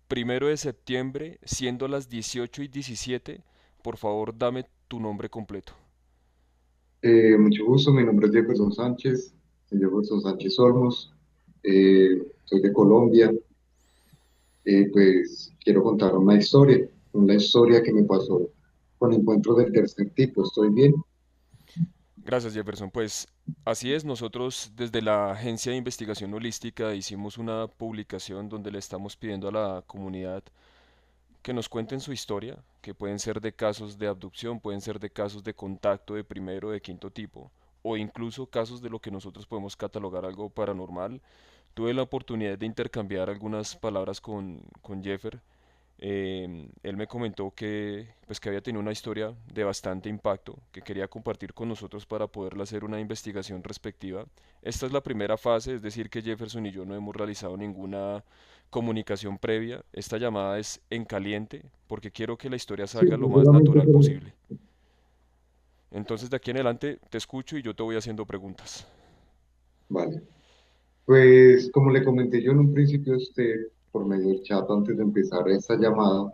primero de septiembre, siendo las 18:17. Por favor, dame tu nombre completo. Mucho gusto, mi nombre es Jefferson Sánchez, Jefferson Sánchez Olmos, soy de Colombia. Pues quiero contar una historia que me pasó con encuentros del tercer tipo. ¿Estoy bien? Gracias, Jefferson. Pues así es, nosotros desde la Agencia de Investigación Holística hicimos una publicación donde le estamos pidiendo a la comunidad que nos cuenten su historia, que pueden ser de casos de abducción, pueden ser de casos de contacto de primero o de quinto tipo, o incluso casos de lo que nosotros podemos catalogar algo paranormal. Tuve la oportunidad de intercambiar algunas palabras con Jeffer. Él me comentó que, pues, que había tenido una historia de bastante impacto, que quería compartir con nosotros para poderle hacer una investigación respectiva. Esta es la primera fase, es decir, que Jefferson y yo no hemos realizado ninguna comunicación previa. Esta llamada es en caliente, porque quiero que la historia Sí, salga lo más seguramente natural por... posible. Entonces, de aquí en adelante te escucho y yo te voy haciendo preguntas. Vale. Pues como le comenté yo en un principio a usted, por medio del chat antes de empezar esta llamada,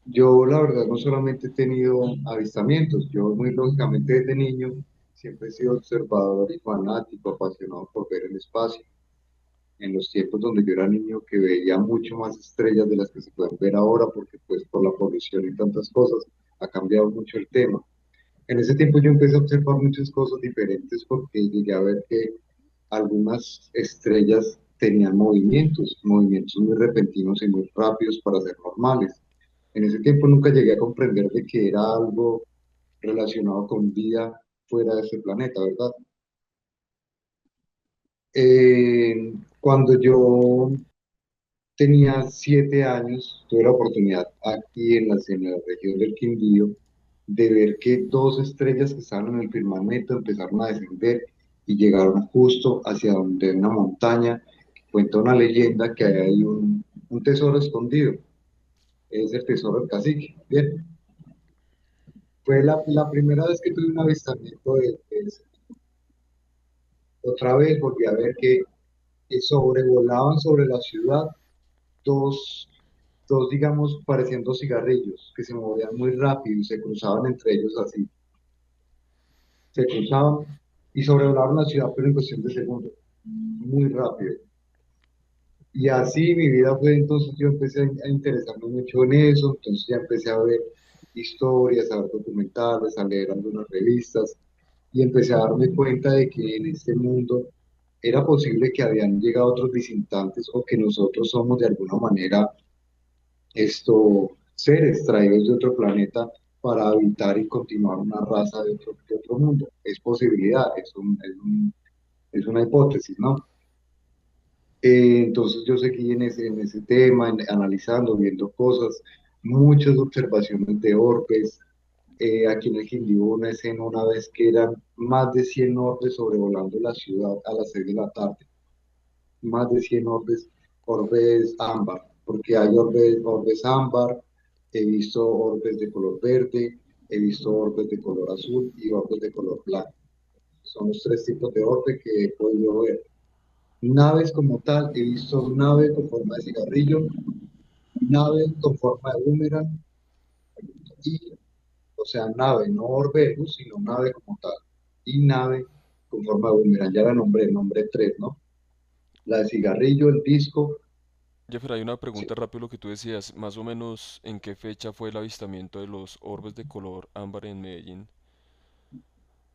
yo la verdad no solamente he tenido avistamientos, yo muy lógicamente desde niño siempre he sido observador y fanático, apasionado por ver el espacio. En los tiempos donde yo era niño que veía mucho más estrellas de las que se pueden ver ahora, porque pues por la polución y tantas cosas ha cambiado mucho el tema. En ese tiempo yo empecé a observar muchas cosas diferentes porque llegué a ver que algunas estrellas tenían movimientos muy repentinos y muy rápidos para ser normales. En ese tiempo nunca llegué a comprender de que era algo relacionado con vida fuera de este planeta, ¿verdad? Cuando yo tenía 7 años, tuve la oportunidad aquí en la región del Quindío de ver que dos estrellas que estaban en el firmamento empezaron a descender y llegaron justo hacia donde hay una montaña. Cuenta una leyenda que hay ahí un tesoro escondido, es el tesoro del cacique. Bien, fue la primera vez que tuve un avistamiento de ese. Otra vez volví a ver que sobrevolaban sobre la ciudad dos, digamos, pareciendo cigarrillos, que se movían muy rápido y se cruzaban entre ellos así. Se cruzaban y sobrevolaron la ciudad, pero en cuestión de segundos, muy rápido. Y así mi vida fue, entonces yo empecé a interesarme mucho en eso, entonces ya empecé a ver historias, a ver documentales, a leer algunas revistas y empecé a darme cuenta de que en este mundo era posible que habían llegado otros visitantes o que nosotros somos de alguna manera seres traídos de otro planeta para habitar y continuar una raza de otro mundo. Es posibilidad, es una hipótesis, ¿no? Entonces yo seguí en ese tema, analizando, viendo cosas, muchas observaciones de orbes. Aquí en el Quindío hubo una escena una vez que eran más de 100 orbes sobrevolando la ciudad a las 6 de la tarde. Más de 100 orbes, orbes ámbar, porque hay orbes ámbar, he visto orbes de color verde, he visto orbes de color azul y orbes de color blanco. Son los tres tipos de orbe que he podido ver. Naves como tal, he visto nave con forma de cigarrillo, nave con forma de boomerang y, o sea, nave, no orbe de luz, sino nave como tal. Y nave con forma de boomerang, ya la nombré tres, ¿no? La de cigarrillo, el disco. Jeffer, hay una Sí. pregunta rápido lo que tú decías, más o menos en qué fecha fue el avistamiento de los orbes de color ámbar en Medellín.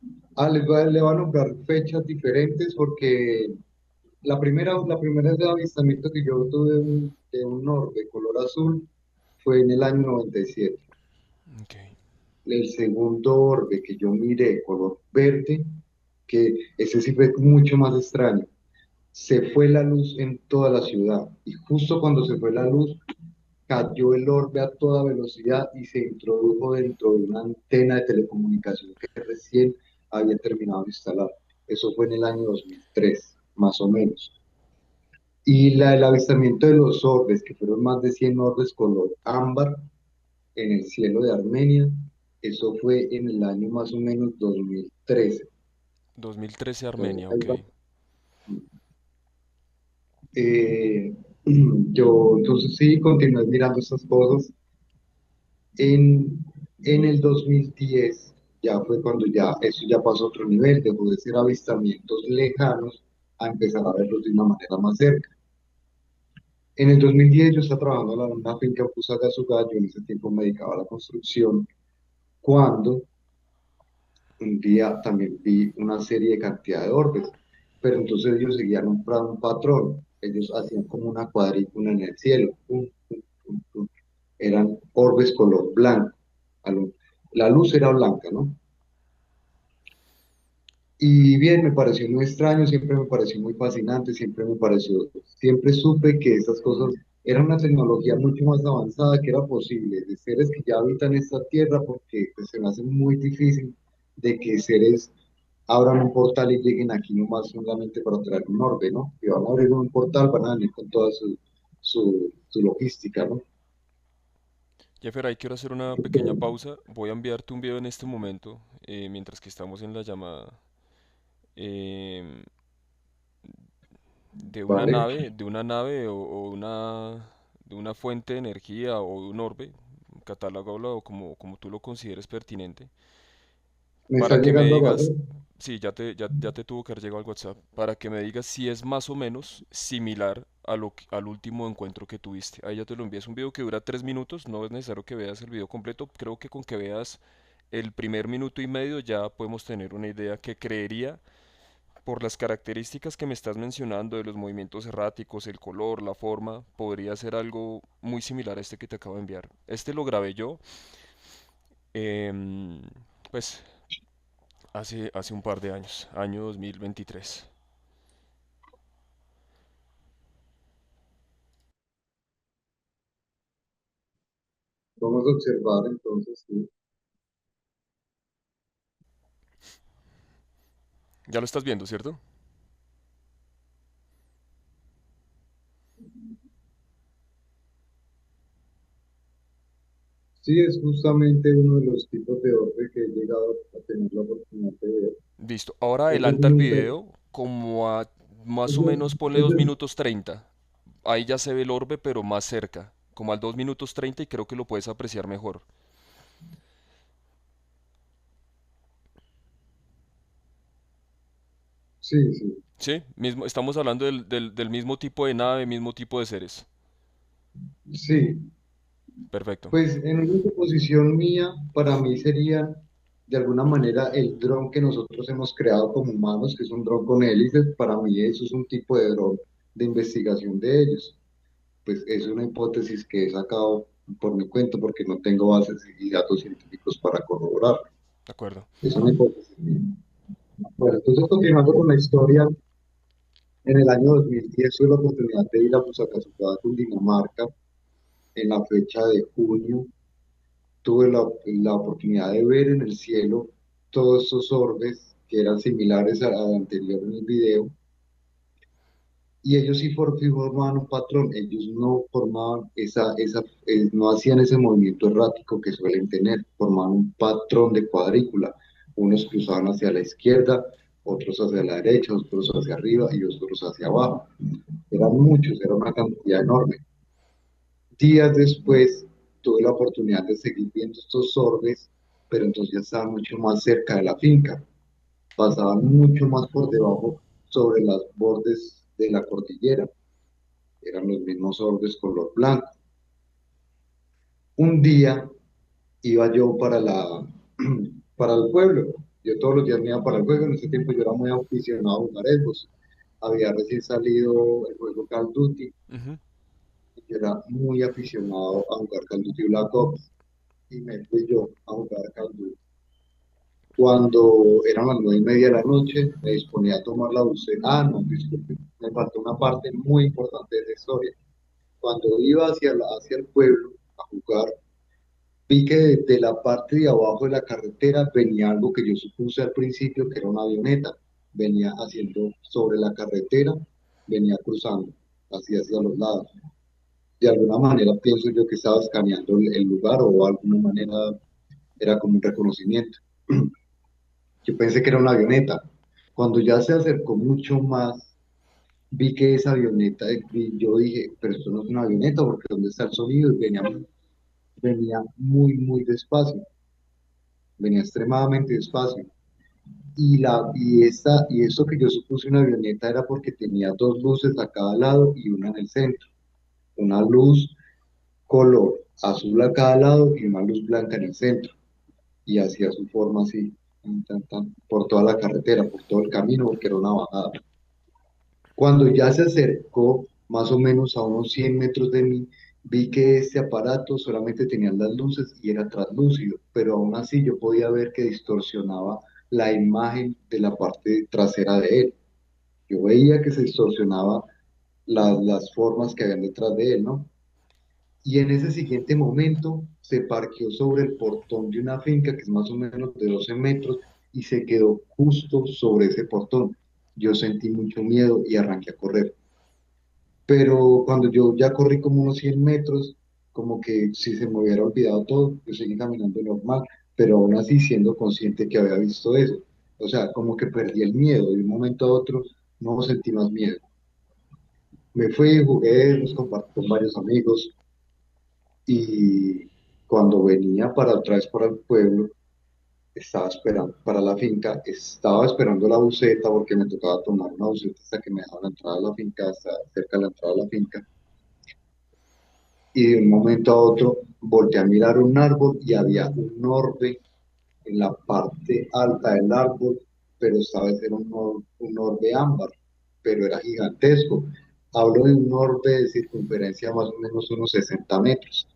Le voy a nombrar fechas diferentes porque la primera vez de avistamiento que yo tuve de un orbe color azul fue en el año 97. Ok. El segundo orbe que yo miré color verde, que ese sí fue mucho más extraño. Se fue la luz en toda la ciudad y justo cuando se fue la luz cayó el orbe a toda velocidad y se introdujo dentro de una antena de telecomunicación que recién había terminado de instalar. Eso fue en el año 2003, más o menos. Y el avistamiento de los orbes, que fueron más de 100 orbes color ámbar en el cielo de Armenia, eso fue en el año más o menos 2013. 2013 Entonces, Armenia, ahí ok. va. Yo entonces sí continué mirando estas cosas. En, en el 2010 ya fue cuando ya eso ya pasó a otro nivel, dejó de ser avistamientos lejanos a empezar a verlos de una manera más cerca. En el 2010 yo estaba trabajando en una finca en Fusagasugá, yo en ese tiempo me dedicaba a la construcción, cuando un día también vi una serie de cantidad de orbes, pero entonces ellos seguían un patrón, ellos hacían como una cuadrícula en el cielo, pum, pum, pum, pum. Eran orbes color blanco, la luz era blanca, ¿no? Y bien, me pareció muy extraño, siempre me pareció muy fascinante, siempre supe que estas cosas eran una tecnología mucho más avanzada que era posible, de seres que ya habitan esta tierra, porque pues, se me hace muy difícil de que seres abran un portal y lleguen aquí nomás solamente para traer un orbe, ¿no? Que van a abrir un portal, van a venir con toda su logística, ¿no? Jeffer, ahí quiero hacer una pequeña pausa. Voy a enviarte un video en este momento, mientras que estamos en la llamada, em, ¿Vale? de una nave de una fuente de energía o de un orbe, catálogalo como tú lo consideres pertinente, ¿Me está para que me llegando a digas, WhatsApp? sí, ya te tuvo que haber llegado al WhatsApp, para que me digas si es más o menos similar al último encuentro que tuviste. Ahí ya te lo envío. Es un video que dura 3 minutos, no es necesario que veas el video completo. Creo que con que veas el primer minuto y medio ya podemos tener una idea que creería, por las características que me estás mencionando de los movimientos erráticos, el color, la forma, podría ser algo muy similar a este que te acabo de enviar. Este lo grabé yo, em, pues hace un par de años, año 2023. Vamos a observar entonces, sí. Ya lo estás viendo, ¿cierto? Sí, es justamente uno de los tipos de orbe que he llegado a tener la oportunidad de ver. Listo. Ahora Eso es adelanta el muy video como a más o eso, menos ponle eso 2 es- minutos 30. Ahí ya se ve el orbe, pero más cerca. Como al 2 minutos 30 y creo que lo puedes apreciar mejor. sí, sí, ¿Sí? Mismo, estamos hablando del mismo tipo de nave, mismo tipo de seres. sí. Perfecto. Pues en una suposición mía, para mí sería de alguna manera el dron que nosotros hemos creado como humanos, que es un dron con hélices. Para mí eso es un tipo de dron de investigación de ellos. Pues es una hipótesis que he sacado por mi cuenta porque no tengo bases y datos científicos para corroborar. De acuerdo. Es una hipótesis mía. Bueno, entonces continuando con la historia, en el año 2010 tuve la oportunidad de ir a Fusagasugá, Cundinamarca, en la fecha de junio. Tuve la oportunidad de ver en el cielo todos esos orbes que eran similares al anterior en el video, y ellos sí formaban un patrón, ellos no formaban no hacían ese movimiento errático que suelen tener, formaban un patrón de cuadrícula, unos cruzaban hacia la izquierda, otros hacia la derecha, otros hacia arriba y otros hacia abajo. Eran muchos, era una cantidad enorme. Días después tuve la oportunidad de seguir viendo estos orbes, pero entonces ya estaban mucho más cerca de la finca, pasaban mucho más por debajo sobre los bordes de la cordillera, eran los mismos orbes color blanco. Un día iba yo para el pueblo, yo todos los días me iba para el juego, en ese tiempo yo era muy aficionado a jugar Xbox, había recién salido el juego Call of Duty, Ujú. y yo era muy aficionado a jugar Call of Duty Black Ops, y me fui yo a jugar Call of Duty. Cuando eran las 9:30 de la noche, me disponía a tomar la buceta. Ah, no, disculpe, me faltó una parte muy importante de la historia. Cuando iba hacia el pueblo a jugar, vi que desde la parte de abajo de la carretera venía algo que yo supuse al principio que era una avioneta. Venía haciendo sobre la carretera, venía cruzando, así hacia los lados. De alguna manera pienso yo que estaba escaneando el lugar o de alguna manera era como un reconocimiento. Yo pensé que era una avioneta. Cuando ya se acercó mucho más, vi que esa avioneta, y yo dije, pero esto no es una avioneta, porque ¿dónde está el sonido? Y venía muy, muy despacio, venía extremadamente despacio. Y eso que yo supuse una avioneta era porque tenía dos luces a cada lado y una en el centro. Una luz color azul a cada lado y una luz blanca en el centro. Y hacía su forma así, tan, tan, tan, por toda la carretera, por todo el camino, porque era una bajada. Cuando ya se acercó más o menos a unos 100 metros de mí, vi que este aparato solamente tenía las luces y era translúcido, pero aún así yo podía ver que distorsionaba la imagen de la parte trasera de él. Yo veía que se distorsionaba las formas que habían detrás de él, ¿no? Y en ese siguiente momento se parqueó sobre el portón de una finca que es más o menos de 12 metros y se quedó justo sobre ese portón. Yo sentí mucho miedo y arranqué a correr. Pero cuando yo ya corrí como unos 100 metros, como que si se me hubiera olvidado todo, yo seguí caminando normal, pero aún así siendo consciente que había visto eso. O sea, como que perdí el miedo, de un momento a otro no sentí más miedo. Me fui, jugué, nos compartí con varios amigos y cuando venía para otra vez para el pueblo, estaba esperando para la finca, estaba esperando la buseta porque me tocaba tomar una buseta hasta que me dejaba la entrada a la finca, hasta cerca de la entrada a la finca. Y de un momento a otro volteé a mirar un árbol y había un orbe en la parte alta del árbol, pero esta vez era un orbe ámbar, pero era gigantesco. Hablo de un orbe de circunferencia más o menos unos 60 metros,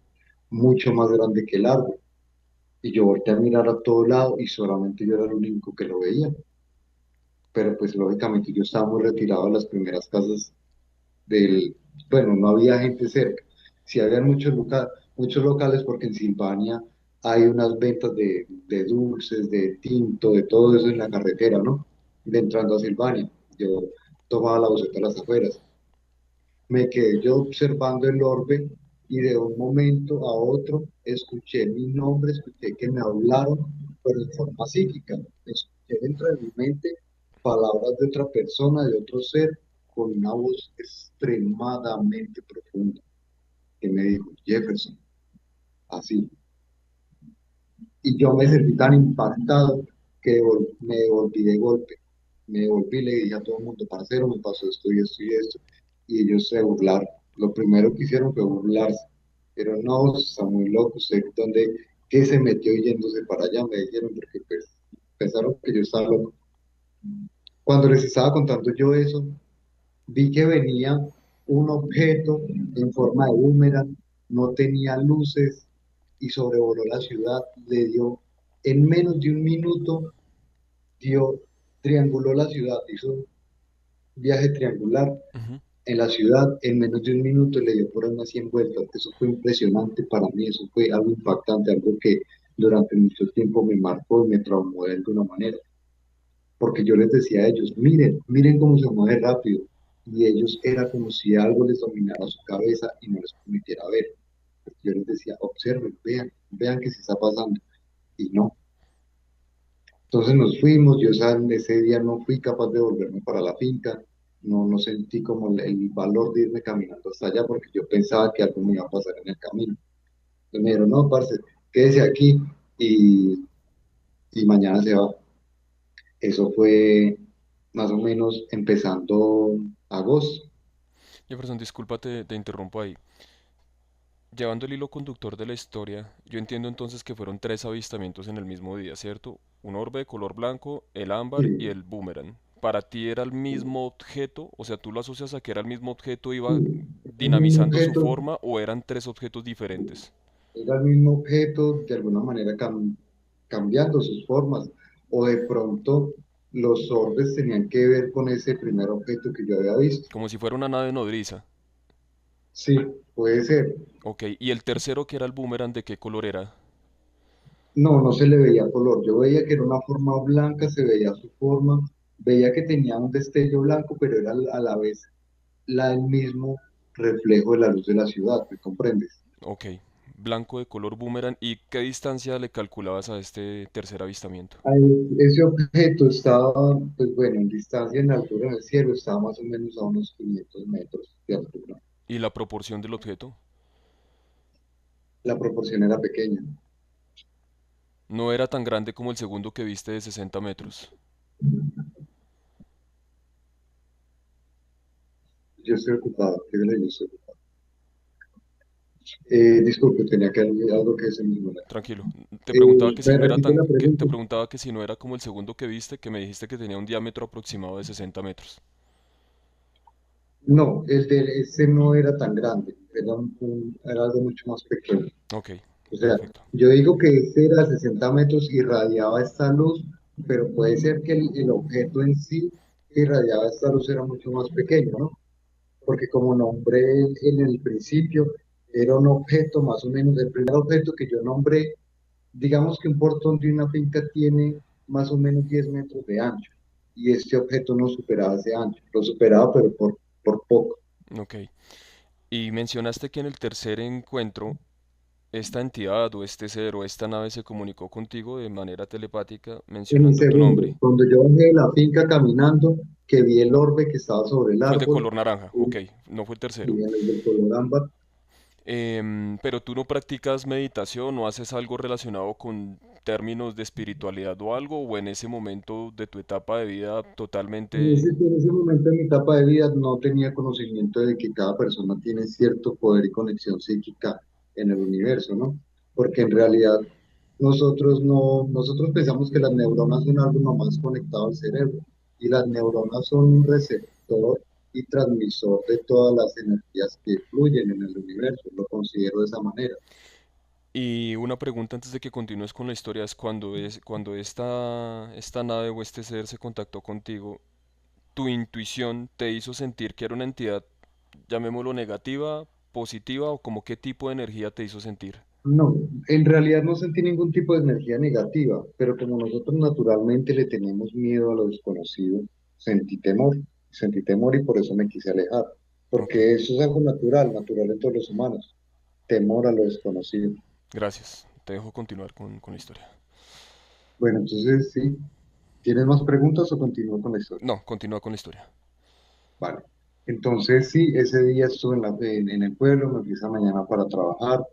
mucho más grande que el árbol. Y yo volteé a mirar a todo lado y solamente yo era el único que lo veía. Pero pues lógicamente yo estaba muy retirado de las primeras casas del, bueno, no había gente cerca. Sí había muchos locales porque en Silvania hay unas ventas de dulces, de tinto, de todo eso en la carretera, ¿no? De entrando a Silvania. Yo tomaba la buseta a las afueras. Me quedé yo observando el orbe y de un momento a otro escuché mi nombre, escuché que me hablaron, pero en forma psíquica. Escuché dentro de mi mente palabras de otra persona, de otro ser, con una voz extremadamente profunda, que me dijo, Jefferson, así. Y yo me sentí tan impactado que me devolví de golpe. Me devolví y le dije a todo el mundo, parcero, me pasó esto y esto y esto. Y ellos se burlaron. Lo primero que hicieron fue burlarse. Pero no, está muy loco, usted, ¿dónde, qué se metió yéndose para allá? Me dijeron, porque pues pensaron que yo estaba loco. Cuando les estaba contando yo eso, vi que venía un objeto en forma de boomerang, no tenía luces y sobrevoló la ciudad, le dio en menos de un minuto, dio, trianguló la ciudad, hizo un viaje triangular Ujú. en la ciudad, en menos de un minuto le dio por unas 100 vueltas. Eso fue impresionante para mí, eso fue algo impactante, algo que durante mucho tiempo me marcó y me traumó de alguna manera, porque yo les decía a ellos, miren, miren cómo se mueve rápido, y ellos era como si algo les dominara su cabeza y no les permitiera ver. Yo les decía, observen, vean, vean qué se está pasando, y no. Entonces nos fuimos, ese día no fui capaz de volverme para la finca, no sentí como el valor de irme caminando hasta allá porque yo pensaba que algo me iba a pasar en el camino. Entonces me dijeron, no, parce, quédese aquí y, y mañana se va. Eso fue más o menos empezando agosto. Jefferson, disculpa, te interrumpo ahí. Llevando el hilo conductor de la historia, yo entiendo entonces que fueron tres avistamientos en el mismo día, ¿cierto? Un orbe de color blanco, el ámbar y Sí, el boomerang. ¿Para ti era el sí. mismo objeto? O sea, ¿tú lo asocias a que era el mismo objeto, iba El mismo dinamizando su objeto, forma o eran tres objetos diferentes? era el mismo objeto, de alguna manera cambiando sus formas, o de pronto los orbes tenían que ver con ese primer objeto que yo había visto. Como si fuera una nave nodriza. Sí, puede ser. Ok, y el tercero que era el boomerang, ¿de qué color era? No, no se le veía color. Yo veía que era una forma blanca, se veía su forma, veía que tenía un destello blanco, pero era a la vez el mismo reflejo de la luz de la ciudad, ¿me comprendes? Ok, blanco de color boomerang. ¿Y qué distancia le calculabas a este tercer avistamiento? Ese objeto estaba, pues bueno, en distancia, en altura en el cielo, estaba más o menos a unos 500 metros de altura. ¿Y la proporción del objeto? La proporción era pequeña. No era tan grande como el segundo que viste de 60 metros. Yo estoy ocupado, dígale, yo estoy ocupado. Disculpe, tenía que algo que decir. Tranquilo. Te preguntaba que si ¿Me no era repite tan, la te pregunta? preguntaba que si no era como el segundo que viste, que me dijiste que tenía un diámetro aproximado de 60 metros. No, el de ese no era tan grande, era, era algo mucho más pequeño. Ok, O sea, perfecto. yo digo que este era 60 metros y irradiaba esta luz, pero puede ser que el objeto en sí que irradiaba esta luz era mucho más pequeño, ¿no? Porque como nombré en el principio, era un objeto más o menos, el primer objeto que yo nombré, digamos que un portón de una finca tiene más o menos 10 metros de ancho, y este objeto no superaba ese ancho, lo superaba pero por poco. Ok. Y mencionaste que en el tercer encuentro, esta entidad o este ser o esta nave se comunicó contigo de manera telepática En el mencionando tu segundo, nombre. cuando yo bajé de la finca caminando, que vi el orbe que estaba sobre el Fue el de árbol, color naranja, ok, y, no fue el tercero. y en el del color ámbar. Pero tú no practicas meditación o haces algo relacionado con términos de espiritualidad o algo, o en ese momento de tu etapa de vida totalmente... En ese momento en mi etapa de vida no tenía conocimiento de que cada persona tiene cierto poder y conexión psíquica en el universo, ¿no? Porque en realidad nosotros pensamos que las neuronas son algo nomás conectado al cerebro, y las neuronas son un receptor y transmisor de todas las energías que fluyen en el universo, lo considero de esa manera. Y una pregunta antes de que continúes con la historia es cuando esta nave o este ser se contactó contigo, ¿tu intuición te hizo sentir que era una entidad, llamémoslo negativa, positiva o como qué tipo de energía te hizo sentir? No, en realidad no sentí ningún tipo de energía negativa, pero como nosotros naturalmente le tenemos miedo a lo desconocido, sentí temor y por eso me quise alejar, Ok, porque eso es algo natural, natural en todos los humanos, temor a lo desconocido. gracias. Te dejo continuar con la historia. Bueno, entonces sí, ¿tienes más preguntas o continúo con la historia? No, continúa con la historia. Vale. Entonces sí, ese día estuve en el pueblo, me fui esa mañana para trabajar.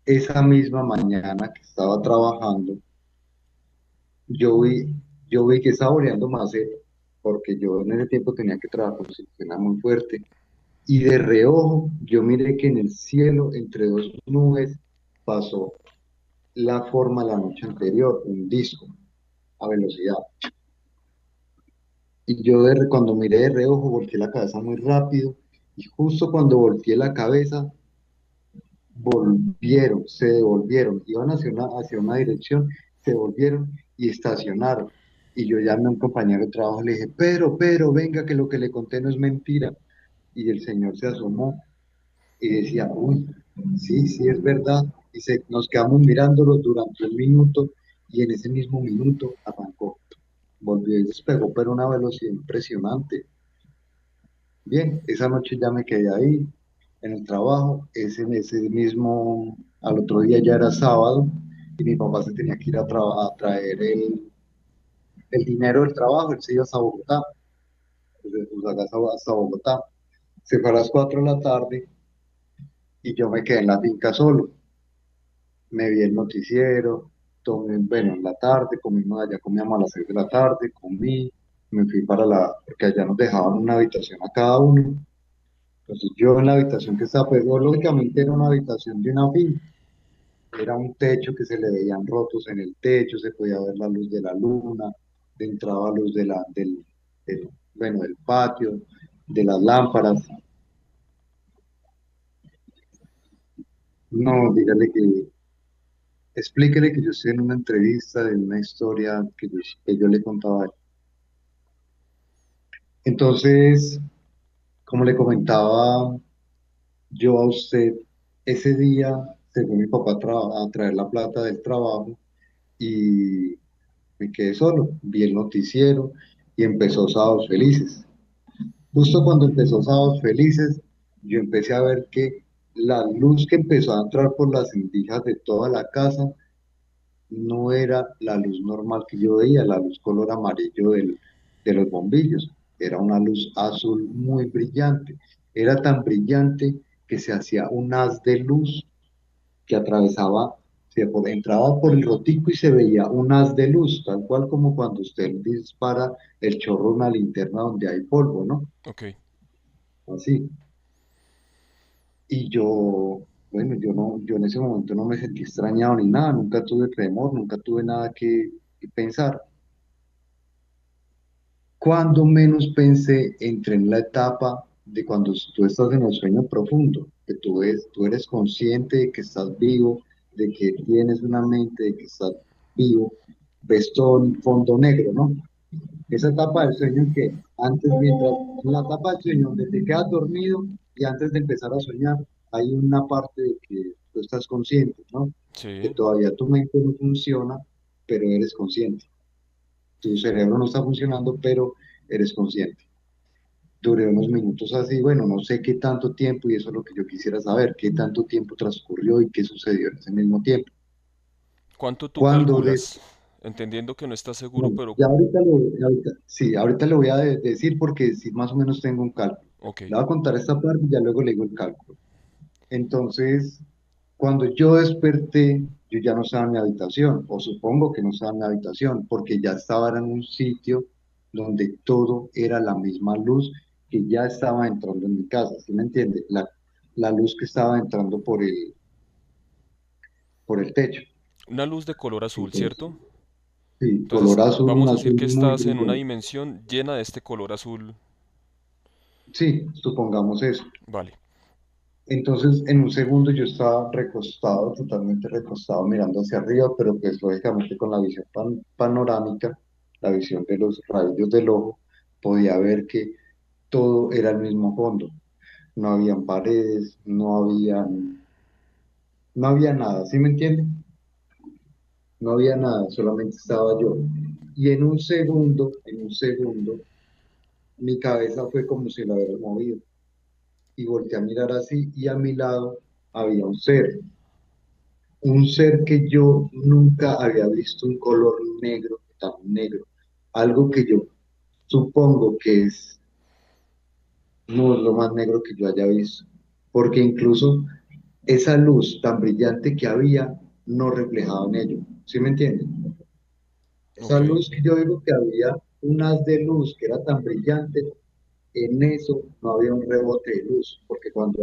Esa misma mañana que estaba trabajando, yo vi, yo vi que estaba oreando maceta, porque yo en ese tiempo tenía que trabajar con sistema muy fuerte, y de reojo yo miré que en el cielo, entre dos nubes, pasó la forma la noche anterior, un disco a velocidad. Y yo cuando miré de reojo, volteé la cabeza muy rápido, y justo cuando volteé la cabeza, se devolvieron, iban hacia una dirección, se devolvieron y estacionaron. Y yo llamé a un compañero de trabajo, le dije, pero, venga, que lo que le conté no es mentira. Y el señor se asomó y decía, uy, sí, sí, es verdad. Y nos quedamos mirándolo durante un minuto, y en ese mismo minuto arrancó, volvió y despegó, pero a una velocidad impresionante. Bien, esa noche ya me quedé ahí en el trabajo, ese mismo, al otro día ya era sábado y mi papá se tenía que ir a traer el dinero del trabajo, él se iba hasta Bogotá, desde Fusagasugá hasta Bogotá. Se fue a las 4 de la tarde y yo me quedé en la finca solo. Me vi el noticiero, tomé, bueno, en la tarde, comíamos a las 6 de la tarde, comí, me fui porque allá nos dejaban una habitación a cada uno. Entonces yo en la habitación que estaba, pues lógicamente era una habitación de una finca, era un techo que se le veían rotos en el techo, se podía ver la luz de la luna, entraba luz bueno, del patio, de las lámparas. No, dígale explíquele que yo estoy en una entrevista de una historia que yo le contaba a él. Entonces, como le comentaba yo a usted, ese día se fue mi papá a traer la plata del trabajo y me quedé solo, vi el noticiero y empezó Sábados Felices. Justo cuando empezó Sábados Felices, yo empecé a ver que la luz que empezó a entrar por las rendijas de toda la casa no era la luz normal que yo veía, la luz color amarillo de los bombillos. Era una luz azul muy brillante. Era tan brillante que se hacía un haz de luz que atravesaba, entraba por el rotico y se veía un haz de luz, tal cual como cuando usted dispara el chorro de una linterna donde hay polvo, ¿no? Ok. Así. Y yo, bueno, yo en ese momento no me sentí extrañado ni nada, nunca tuve temor, nunca tuve nada que pensar. Cuando menos pensé, entré en la etapa de cuando tú estás en el sueño profundo, que tú eres consciente de que estás vivo, de que tienes una mente, de que estás vivo, ves todo en fondo negro, ¿no? Esa etapa del sueño en que antes, mientras, en la etapa del sueño donde te quedas dormido y antes de empezar a soñar, hay una parte de que tú estás consciente, ¿no? Que Sí. todavía tu mente no funciona, pero eres consciente. Tu cerebro no está funcionando, pero eres consciente. Duré unos minutos así, bueno, no sé qué tanto tiempo, y eso es lo que yo quisiera saber, qué tanto tiempo transcurrió y qué sucedió en ese mismo tiempo. ¿Cuánto tú Cuando calculas? Entendiendo que no estás seguro, bueno, pero... ya sí, ahorita le voy a decir porque sí, más o menos tengo un cálculo. Ok. Le voy a contar esta parte y ya luego le digo el cálculo. Entonces, cuando yo desperté, yo ya no estaba en mi habitación, o supongo que no estaba en mi habitación, porque ya estaba en un sitio donde todo era la misma luz que ya estaba entrando en mi casa, ¿sí me entiende? La luz que estaba entrando por el techo. Una luz de color azul, Entonces, ¿cierto? sí, color Entonces, azul, un vamos a decir azul que muy estás en una brillante. dimensión llena de este color azul. Sí, supongamos eso. Vale. Entonces, en un segundo yo estaba recostado, totalmente recostado, mirando hacia arriba, pero pues lógicamente con la visión panorámica, la visión de los rayos del ojo, podía ver que todo era el mismo fondo. No habían paredes, no había nada, ¿sí me entienden? No había nada, solamente estaba yo. Y en un segundo, mi cabeza fue como si la hubiera movido. Y volteé a mirar así y a mi lado había un ser que yo nunca había visto un color negro, tan negro, algo que yo supongo que es no es lo más negro que yo haya visto, porque incluso esa luz tan brillante que había no reflejaba en ello, ¿sí me entienden? Esa Ok. luz que yo digo que había un haz de luz que era tan brillante, en eso no había un rebote de luz, porque cuando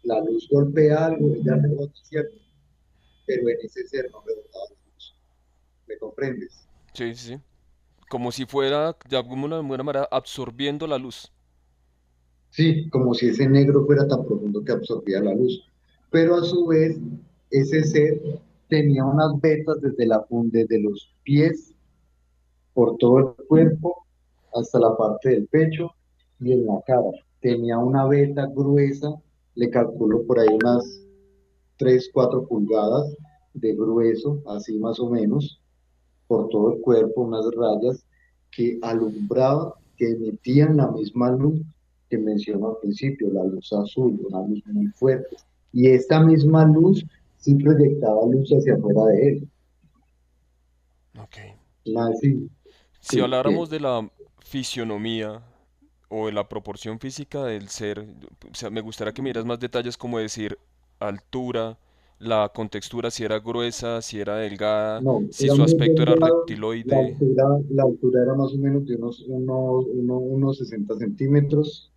la luz golpea algo, ella rebota, ¿cierto? Pero en ese ser no rebotaba la luz, ¿me comprendes? Sí, sí, sí. Como si fuera de alguna manera absorbiendo la luz. Sí, como si ese negro fuera tan profundo que absorbía la luz. Pero a su vez, ese ser tenía unas vetas desde desde los pies por todo el cuerpo hasta la parte del pecho y en la cara. Tenía una veta gruesa, le calculo por ahí unas 3 4 pulgadas de grueso, así más o menos, por todo el cuerpo, unas rayas que alumbraban, que emitían la misma luz que menciono al principio, la luz azul, una luz muy fuerte. Y esta misma luz sí proyectaba luz hacia afuera de él. Ok. Más sí, Si que habláramos de la fisionomía o de la proporción física del ser, o sea, me gustaría que me dieras más detalles como decir altura, la contextura, si era gruesa, si era delgada, no, si era su muy aspecto era delgado, reptiloide. la altura era más o menos de unos 60 centímetros,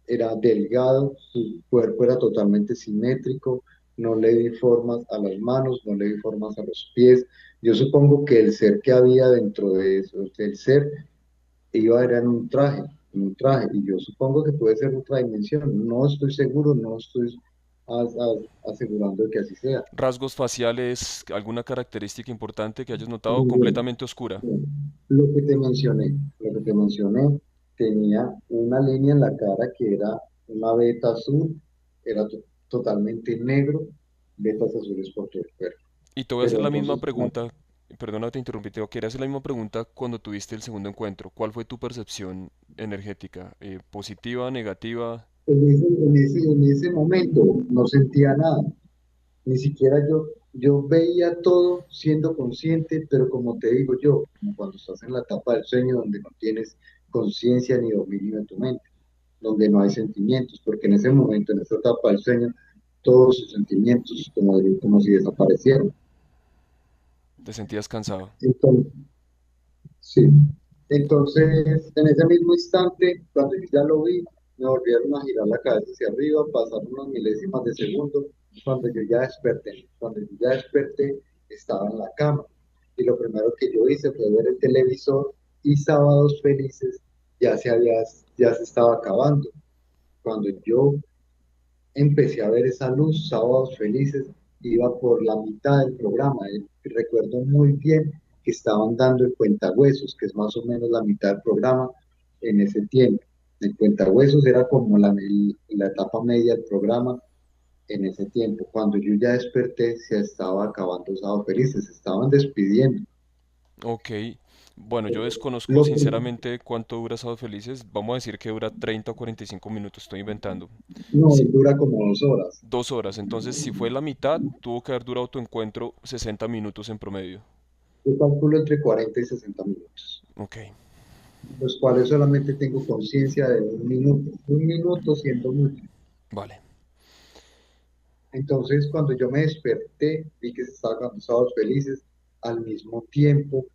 era delgado, su cuerpo era totalmente simétrico, no le di formas a las manos, no le di formas a los pies. Yo supongo que el ser que había dentro de eso, el ser iba era en un traje, y yo supongo que puede ser otra dimensión. No estoy seguro, no estoy asegurando que así sea. Rasgos faciales, alguna característica importante que hayas notado, Ninguno. completamente oscura. Lo que te mencioné, tenía una línea en la cara que era una veta azul, era totalmente negro, vetas azules por todo el cuerpo. Y te voy a hacer Pero la misma entonces, pregunta, perdona que te interrumpí, te quería hacer la misma pregunta cuando tuviste el segundo encuentro. ¿Cuál fue tu percepción energética? ¿Positiva, negativa? en ese momento no sentía nada, ni siquiera yo veía todo siendo consciente, pero como te digo yo, como cuando estás en la etapa del sueño donde no tienes conciencia ni dominio de tu mente, donde no hay sentimientos, porque en ese momento, en esa etapa del sueño, todos sus sentimientos como si desaparecieran. Te sentías cansado. Entonces, sí. Entonces, en ese mismo instante, cuando yo ya lo vi, me volvieron a girar la cabeza hacia arriba, pasaron unas milésimas de segundo, cuando yo ya desperté. Cuando yo ya desperté, estaba en la cama. Y lo primero que yo hice fue ver el televisor y Sábados Felices ya se estaba acabando. Cuando yo empecé a ver esa luz, Sábados Felices, iba por la mitad del programa. Recuerdo muy bien que estaban dando el Cuentahuesos, que es más o menos la mitad del programa en ese tiempo. El Cuentahuesos era como la etapa media del programa en ese tiempo. Cuando yo ya desperté, se estaba acabando Sábados Felices, se estaban despidiendo. Ok. Bueno, yo desconozco Lo que sinceramente cuánto dura Sábados Felices. Vamos a decir que dura 30 o 45 minutos, estoy inventando. no Si, dura como 2 horas. 2 horas, entonces si fue la mitad, tuvo que haber durado tu encuentro 60 minutos en promedio. Yo calculo entre 40 y 60 minutos, Ok, los cuales solamente tengo conciencia de un minuto siendo mucho. vale. Entonces, cuando yo me desperté, vi que se estaban dando Sábados Felices, al mismo tiempo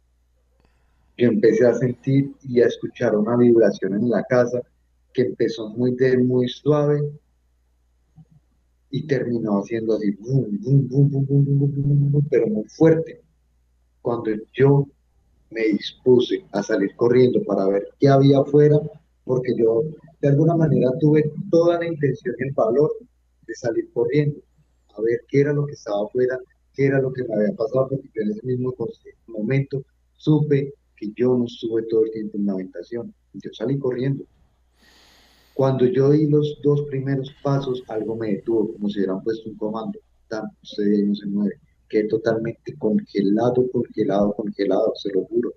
yo empecé a sentir y a escuchar una vibración en la casa que empezó muy suave y terminó haciendo así, bum, bum, bum, bum, bum, bum, bum, bum, bum, pero muy fuerte. Cuando yo me dispuse a salir corriendo para ver qué había afuera, porque yo de alguna manera tuve toda la intención y el valor de salir corriendo, a ver qué era lo que estaba afuera, qué era lo que me había pasado, porque yo en ese mismo momento supe que yo no estuve todo el tiempo en la habitación. Yo salí corriendo. Cuando yo di los dos primeros pasos, algo me detuvo, como si hubieran puesto un comando. Tan, usted ahí no se mueve. Quedé totalmente congelado, congelado, congelado, se lo juro,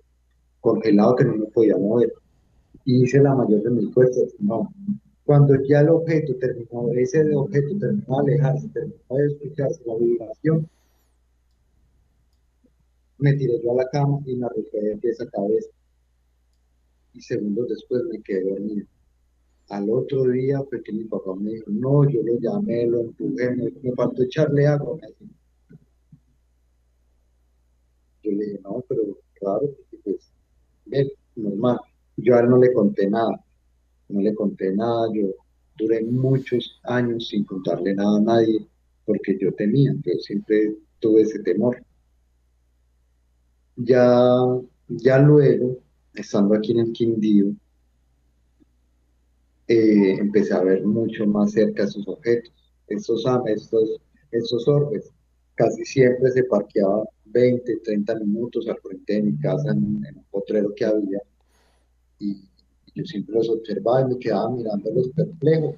congelado que no me podía mover. Y hice la mayor de mis fuerzas, no. Cuando ya el objeto terminó, ese objeto terminó de alejarse, terminó de escucharse la vibración, me tiré yo a la cama y me arrojé de pies a cabeza. Y segundos después me quedé dormido. Al otro día fue que mi papá me dijo, no, yo lo llamé, lo empujé, me faltó echarle agua. Yo le dije, no, pero raro, porque pues, bien, normal. Yo a él no le conté nada. No le conté nada, yo duré muchos años sin contarle nada a nadie porque yo temía, yo siempre tuve ese temor. Ya, ya luego, estando aquí en el Quindío, empecé a ver mucho más cerca esos objetos, estos orbes. Casi siempre se parqueaba 20, 30 minutos al frente de mi casa en un potrero que había y yo siempre los observaba y me quedaba mirándolos perplejo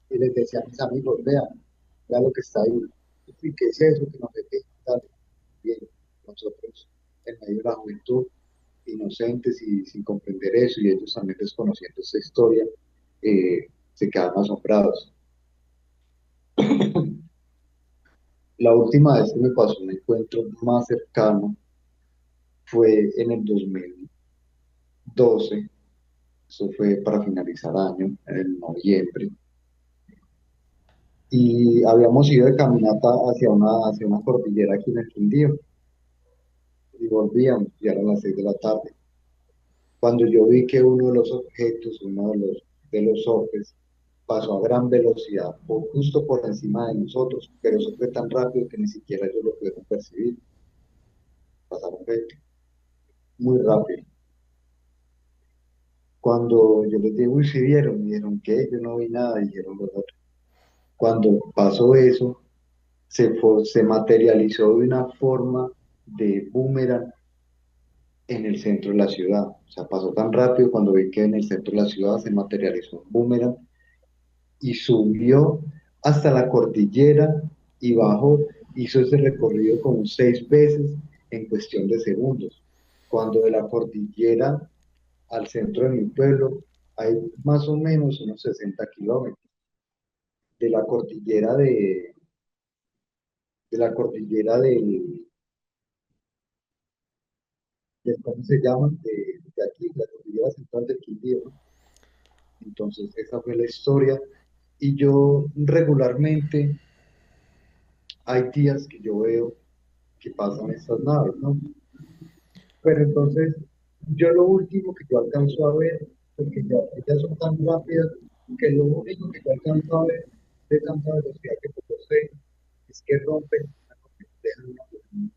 y les decía a mis amigos, vean lo que está ahí. ¿Y qué es eso? Que no sé qué. Tal. Bien, nosotros en medio de la juventud, inocentes y sin comprender eso, y ellos también desconociendo esta historia, se quedan asombrados. La última vez que me pasó un encuentro más cercano fue en el 2012, eso fue para finalizar año, en noviembre, y habíamos ido de caminata hacia una cordillera aquí en el Quindío, y volvíamos, ya eran las 6 de la tarde. Cuando yo vi que uno de los objetos, uno de los ojos, pasó a gran velocidad, justo por encima de nosotros, pero eso fue tan rápido que ni siquiera yo lo pude percibir. Pasaron 20, muy rápido. Cuando yo les digo, uy, si vieron, me dijeron que yo no vi nada, dijeron los otros. Cuando pasó eso, se materializó de una forma de boomerang en el centro de la ciudad. O sea, pasó tan rápido cuando vi que en el centro de la ciudad se materializó un boomerang y subió hasta la cordillera y bajó, hizo ese recorrido como 6 veces en cuestión de segundos. Cuando de la cordillera al centro de mi pueblo hay más o menos unos 60 kilómetros de la cordillera de la cordillera ¿cómo se llama? De aquí, la cordillera central del Quindío, ¿no? Entonces, esa fue la historia. Y yo regularmente, hay días que yo veo que pasan estas naves, ¿no? Pero entonces, yo lo último que yo alcanzo a ver, porque ya, ellas son tan rápidas, que lo único que yo alcanzo a ver de tanta velocidad que posee es que rompen, dejan una persona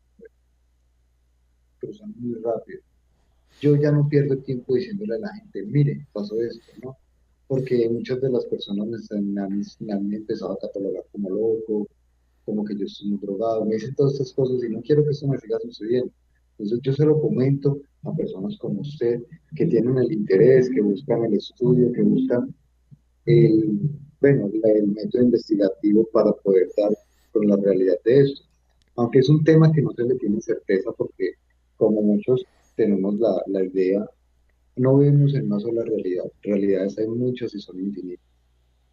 cruzando muy rápido. Yo ya no pierdo el tiempo diciéndole a la gente, mire, pasó esto, ¿no? Porque muchas de las personas me han empezado a catalogar como loco, como que yo estoy muy drogado, me dicen todas estas cosas y no quiero que esto me siga sucediendo. Entonces yo se lo comento a personas como usted que tienen el interés, que buscan el estudio, que buscan el, bueno, el método investigativo para poder dar con la realidad de esto. Aunque es un tema que no se le tiene certeza porque como muchos tenemos la idea, no vivimos en una sola realidad. Realidades hay muchas y son infinitas.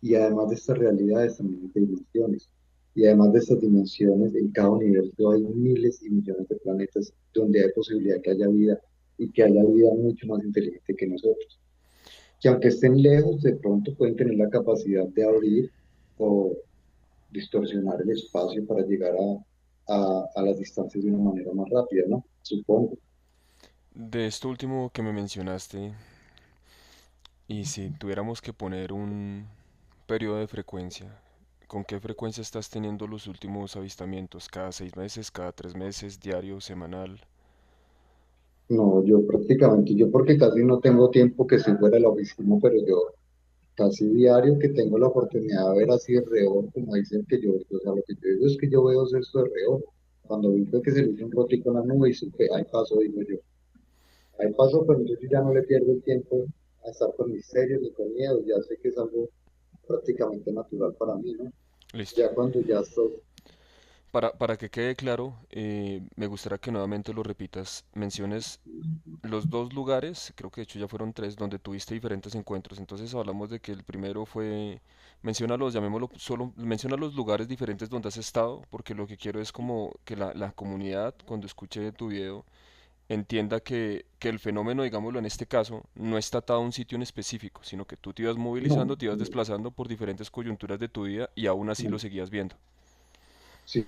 Y además de estas realidades también hay dimensiones. Y además de estas dimensiones, en cada universo hay miles y millones de planetas donde hay posibilidad que haya vida y que haya vida mucho más inteligente que nosotros. Que aunque estén lejos, de pronto pueden tener la capacidad de abrir o distorsionar el espacio para llegar a las distancias de una manera más rápida, ¿no? Supongo. De esto último que me mencionaste, y si tuviéramos que poner un periodo de frecuencia, ¿con qué frecuencia estás teniendo los últimos avistamientos? ¿Cada 6 meses, cada 3 meses, diario, semanal? No, yo prácticamente, yo porque casi no tengo tiempo que estoy fuera de la oficina, pero yo casi diario que tengo la oportunidad de ver así de reojo, como dicen que yo, o sea, lo que yo digo es que yo veo esto de reojo. Cuando vi que se le hizo un rotico en la nube y supe, ahí pasó, digo yo, ahí pasó, pero yo ya no le pierdo el tiempo a estar con misterios ni con miedo, ya sé que es algo prácticamente natural para mí, ¿no? Listo. Ya cuando ya estoy, Para que quede claro, me gustaría que nuevamente lo repitas. Menciones los dos lugares, creo que de hecho ya fueron tres, donde tuviste diferentes encuentros. Entonces hablamos de que el primero fue, menciona los, llamémoslo solo, menciona los lugares diferentes donde has estado, porque lo que quiero es como que la comunidad, cuando escuche tu video, entienda que el fenómeno, digámoslo en este caso, no está atado a un sitio en específico, sino que tú te ibas no, movilizando, te ibas desplazando por diferentes coyunturas de tu vida y aún así lo no, seguías viendo. sí.